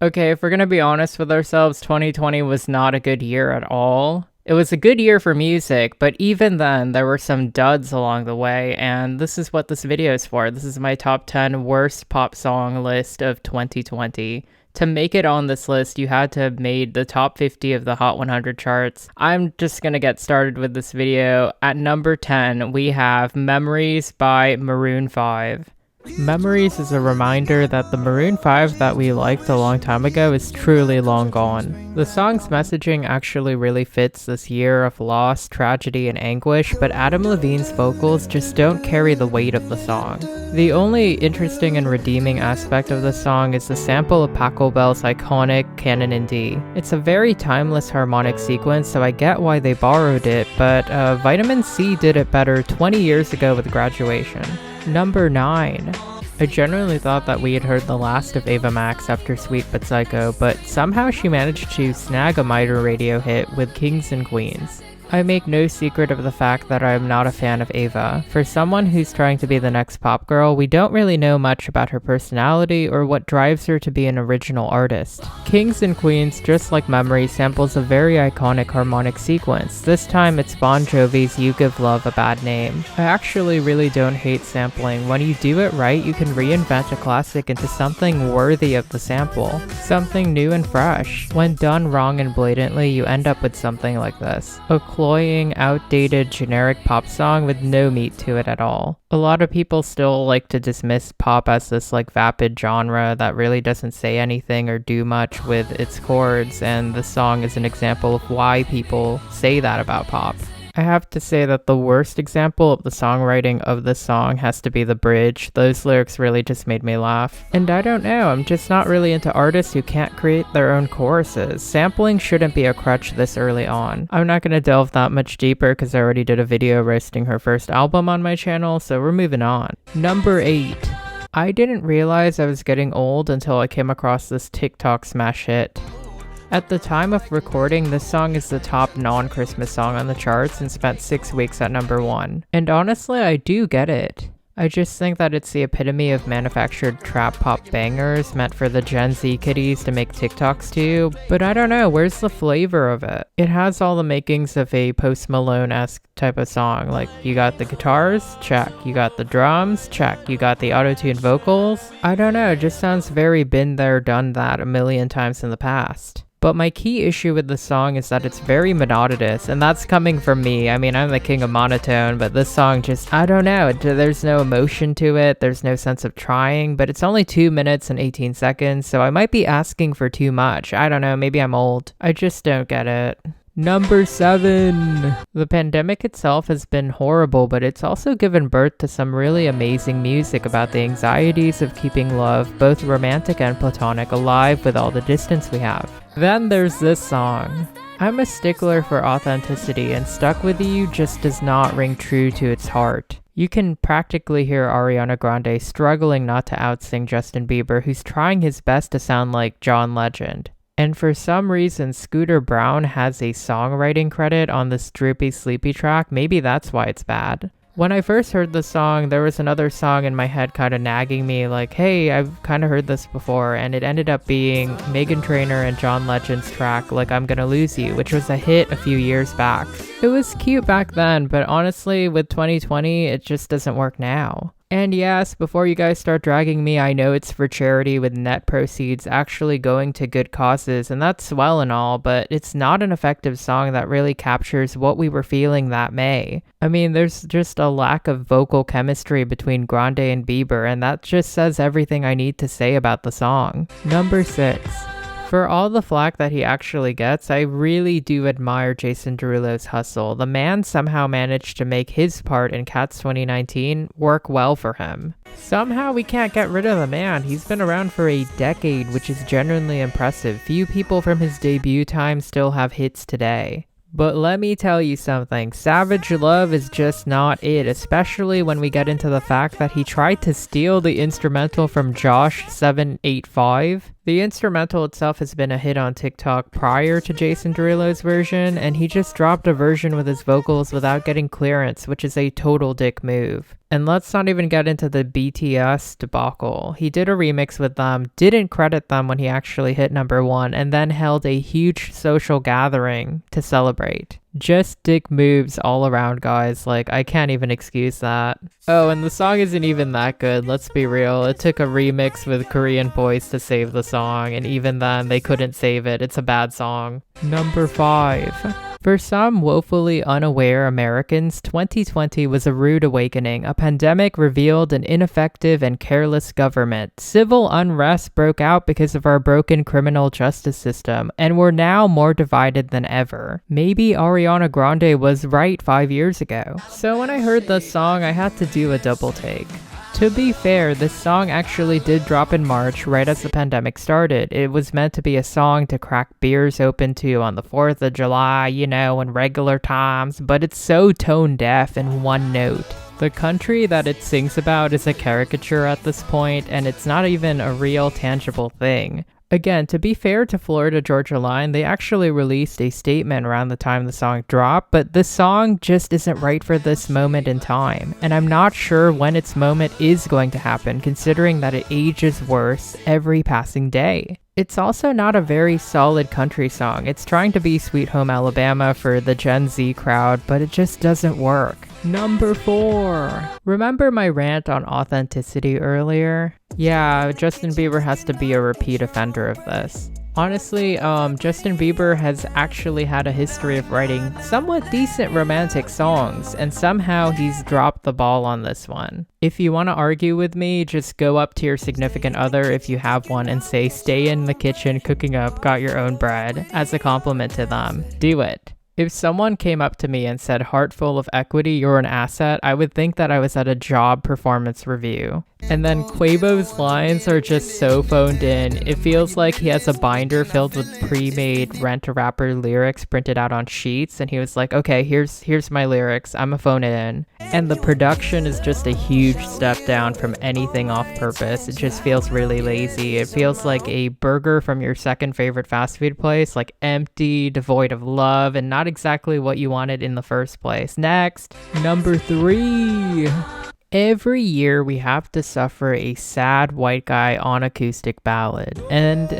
Okay, if we're gonna be honest with ourselves, 2020 was not a good year at all. It was a good year for music, but even then, there were some duds along the way, and this is what this video is for. This is my top 10 worst pop song list of 2020. To make it on this list, you had to have made the top 50 of the Hot 100 charts. I'm just gonna get started with this video. At number 10, we have Memories by Maroon 5. Memories is a reminder that the Maroon 5 that we liked a long time ago is truly long gone. The song's messaging actually really fits this year of loss, tragedy, and anguish, but Adam Levine's vocals just don't carry the weight of the song. The only interesting and redeeming aspect of the song is the sample of Pachelbel's iconic Canon in D. It's a very timeless harmonic sequence, so I get why they borrowed it, but Vitamin C did it better 20 years ago with Graduation. Number 9. I genuinely thought that we had heard the last of Ava Max after Sweet But Psycho, but somehow she managed to snag a minor radio hit with Kings and Queens. I make no secret of the fact that I am not a fan of Ava. For someone who's trying to be the next pop girl, we don't really know much about her personality or what drives her to be an original artist. Kings and Queens, just like Memory, samples a very iconic harmonic sequence. This time it's Bon Jovi's You Give Love a Bad Name. I actually really don't hate sampling. When you do it right, you can reinvent a classic into something worthy of the sample. Something new and fresh. When done wrong and blatantly, you end up with something like this. A cloying, outdated, generic pop song with no meat to it at all. A lot of people still like to dismiss pop as this vapid genre that really doesn't say anything or do much with its chords, and this song is an example of why people say that about pop. I have to say that the worst example of the songwriting of this song has to be the bridge. Those lyrics really just made me laugh. And I don't know, I'm just not really into artists who can't create their own choruses. Sampling shouldn't be a crutch this early on. I'm not gonna delve that much deeper because I already did a video roasting her first album on my channel, so we're moving on. Number 8. I didn't realize I was getting old until I came across this TikTok smash hit. At the time of recording, this song is the top non-Christmas song on the charts and spent 6 weeks at number 1. And honestly, I do get it. I just think that it's the epitome of manufactured trap pop bangers meant for the Gen Z kiddies to make TikToks to, but I don't know, where's the flavor of it? It has all the makings of a Post Malone-esque type of song, like you got the guitars, check, you got the drums, check, you got the auto-tuned vocals. I don't know, it just sounds very been there, done that a million times in the past. But my key issue with the song is that it's very monotonous, and that's coming from me. I mean, I'm the king of monotone, but this song just, I don't know, there's no emotion to it, there's no sense of trying, but it's only 2 minutes and 18 seconds, so I might be asking for too much. I don't know, maybe I'm old. I just don't get it. Number 7. The pandemic itself has been horrible, but it's also given birth to some really amazing music about the anxieties of keeping love, both romantic and platonic, alive with all the distance we have. Then there's this song. I'm a stickler for authenticity, and Stuck With You just does not ring true to its heart. You can practically hear Ariana Grande struggling not to outsing Justin Bieber, who's trying his best to sound like John Legend. And for some reason, Scooter Braun has a songwriting credit on this Droopy Sleepy track. Maybe that's why it's bad. When I first heard the song, there was another song in my head kind of nagging me like, hey, I've kind of heard this before, and it ended up being Meghan Trainor and John Legend's track, Like I'm Gonna Lose You, which was a hit a few years back. It was cute back then, but honestly, with 2020, it just doesn't work now. And yes, before you guys start dragging me, I know it's for charity with net proceeds actually going to good causes, and that's well and all, but it's not an effective song that really captures what we were feeling that May. I mean, there's just a lack of vocal chemistry between Grande and Bieber, and that just says everything I need to say about the song. Number 6. For all the flack that he actually gets, I really do admire Jason Derulo's hustle. The man somehow managed to make his part in Cats 2019 work well for him. Somehow we can't get rid of the man. He's been around for a decade, which is genuinely impressive. Few people from his debut time still have hits today. But let me tell you something, Savage Love is just not it, especially when we get into the fact that he tried to steal the instrumental from Jawsh 785. The instrumental itself has been a hit on TikTok prior to Jason Derulo's version, and he just dropped a version with his vocals without getting clearance, which is a total dick move. And let's not even get into the BTS debacle. He did a remix with them, didn't credit them when he actually hit #1, and then held a huge social gathering to celebrate. Just dick moves all around, guys. Like, I can't even excuse that. Oh, and the song isn't even that good, let's be real. It took a remix with Korean boys to save the song, and even then, they couldn't save it. It's a bad song. Number 5. For some woefully unaware Americans, 2020 was a rude awakening. A pandemic revealed an ineffective and careless government. Civil unrest broke out because of our broken criminal justice system, and we're now more divided than ever. Maybe Ariana Grande was right 5 years ago. So when I heard this song, I had to do a double take. To be fair, this song actually did drop in March, right as the pandemic started. It was meant to be a song to crack beers open to on the 4th of July, you know, in regular times, but it's so tone deaf and one note. The country that it sings about is a caricature at this point, and it's not even a real tangible thing. Again, to be fair to Florida Georgia Line, they actually released a statement around the time the song dropped, but this song just isn't right for this moment in time. And I'm not sure when its moment is going to happen, considering that it ages worse every passing day. It's also not a very solid country song. It's trying to be Sweet Home Alabama for the Gen Z crowd, but it just doesn't work. Number 4. Remember my rant on authenticity earlier? Yeah, Justin Bieber has to be a repeat offender of this. Honestly, Justin Bieber has actually had a history of writing somewhat decent romantic songs, and somehow he's dropped the ball on this one. If you want to argue with me, just go up to your significant other if you have one and say, "Stay in the kitchen cooking up, got your own bread," as a compliment to them. Do it. If someone came up to me and said, "Heart full of equity, you're an asset," I would think that I was at a job performance review. And then Quavo's lines are just so phoned in. It feels like he has a binder filled with pre-made Rent-a-Rapper lyrics printed out on sheets, and he was like, "Okay, here's my lyrics, I'ma phone it in." And the production is just a huge step down from anything off purpose. It just feels really lazy. It feels like a burger from your second favorite fast food place, like empty, devoid of love, and not exactly what you wanted in the first place. Next, number 3. Every year we have to suffer a sad white guy on acoustic ballad. And,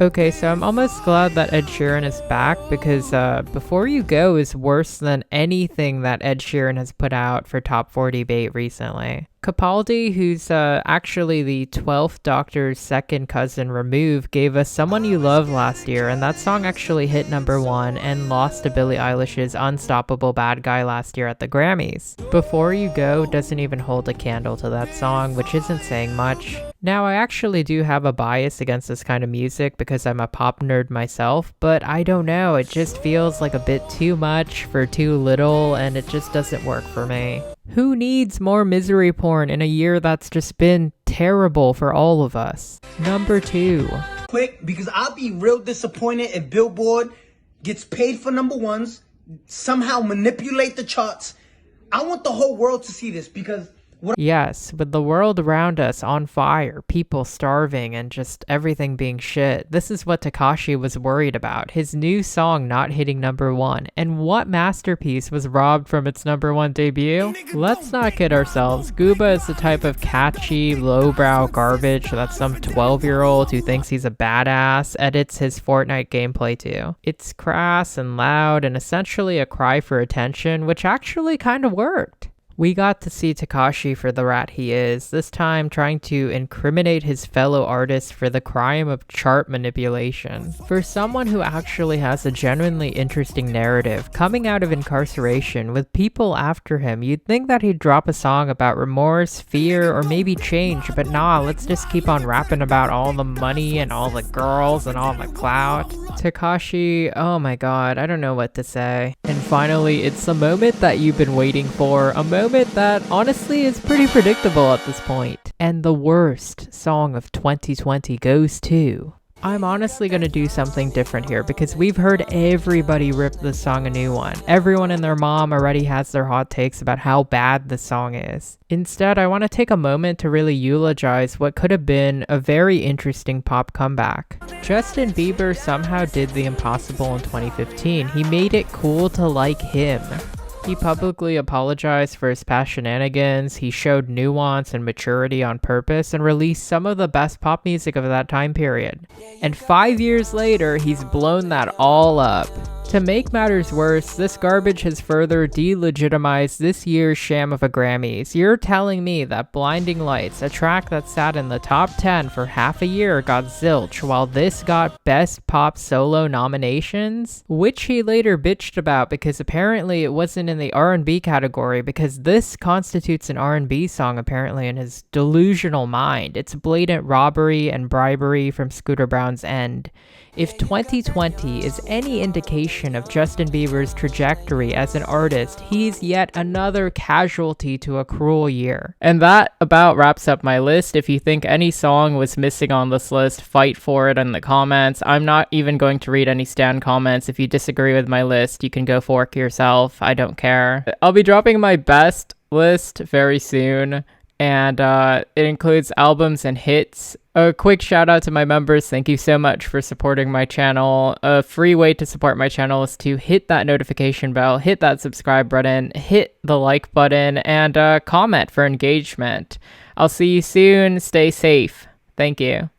okay, so I'm almost glad that Ed Sheeran is back because Before You Go is worse than anything that Ed Sheeran has put out for Top 40 bait recently. Capaldi, who's actually the 12th Doctor's second cousin removed, gave us Someone You Love last year, and that song actually hit #1 and lost to Billie Eilish's Unstoppable Bad Guy last year at the Grammys. Before You Go doesn't even hold a candle to that song, which isn't saying much. Now, I actually do have a bias against this kind of music because I'm a pop nerd myself, but I don't know, it just feels like a bit too much for too little, and it just doesn't work for me. Who needs more misery porn in a year that's just been terrible for all of us? Number 2. Quick, because I'll be real disappointed if Billboard gets paid for #1s, somehow manipulate the charts. I want the whole world to see this because... Yes, with the world around us on fire, people starving, and just everything being shit, this is what Tekashi was worried about, his new song not hitting #1. And what masterpiece was robbed from its #1 debut? Let's not kid ourselves, Gooba is the type of catchy, lowbrow garbage that some 12-year-old who thinks he's a badass edits his Fortnite gameplay to. It's crass and loud and essentially a cry for attention, which actually kind of worked. We got to see Tekashi for the rat he is, this time trying to incriminate his fellow artists for the crime of chart manipulation. For someone who actually has a genuinely interesting narrative, coming out of incarceration with people after him, you'd think that he'd drop a song about remorse, fear, or maybe change, but nah, let's just keep on rapping about all the money and all the girls and all the clout. Tekashi, oh my god, I don't know what to say. And finally, it's the moment that you've been waiting for, a moment that honestly is pretty predictable at this point. And the worst song of 2020 goes to I'm honestly gonna do something different here because we've heard everybody rip this song a new one. Everyone and their mom already has their hot takes about how bad the song is. Instead, I want to take a moment to really eulogize what could have been a very interesting pop comeback. Justin Bieber somehow did the impossible in 2015. He made it cool to like him. He publicly apologized for his past shenanigans, he showed nuance and maturity on purpose, and released some of the best pop music of that time period. And 5 years later, he's blown that all up. To make matters worse, this garbage has further delegitimized this year's sham of a Grammys. You're telling me that Blinding Lights, a track that sat in the top 10 for half a year, got zilch, while this got Best Pop Solo nominations? Which he later bitched about because apparently it wasn't in the R&B category because this constitutes an R&B song apparently in his delusional mind. It's blatant robbery and bribery from Scooter Braun's end. If 2020 is any indication of Justin Bieber's trajectory as an artist, he's yet another casualty to a cruel year. And that about wraps up my list. If you think any song was missing on this list, fight for it in the comments. I'm not even going to read any stan comments. If you disagree with my list, you can go fork yourself. I don't care. I'll be dropping my best list very soon, and it includes albums and hits. A quick shout out to my members. Thank you so much for supporting my channel. A free way to support my channel is to hit that notification bell, hit that subscribe button, hit the like button, and comment for engagement. I'll see you soon. Stay safe. Thank you.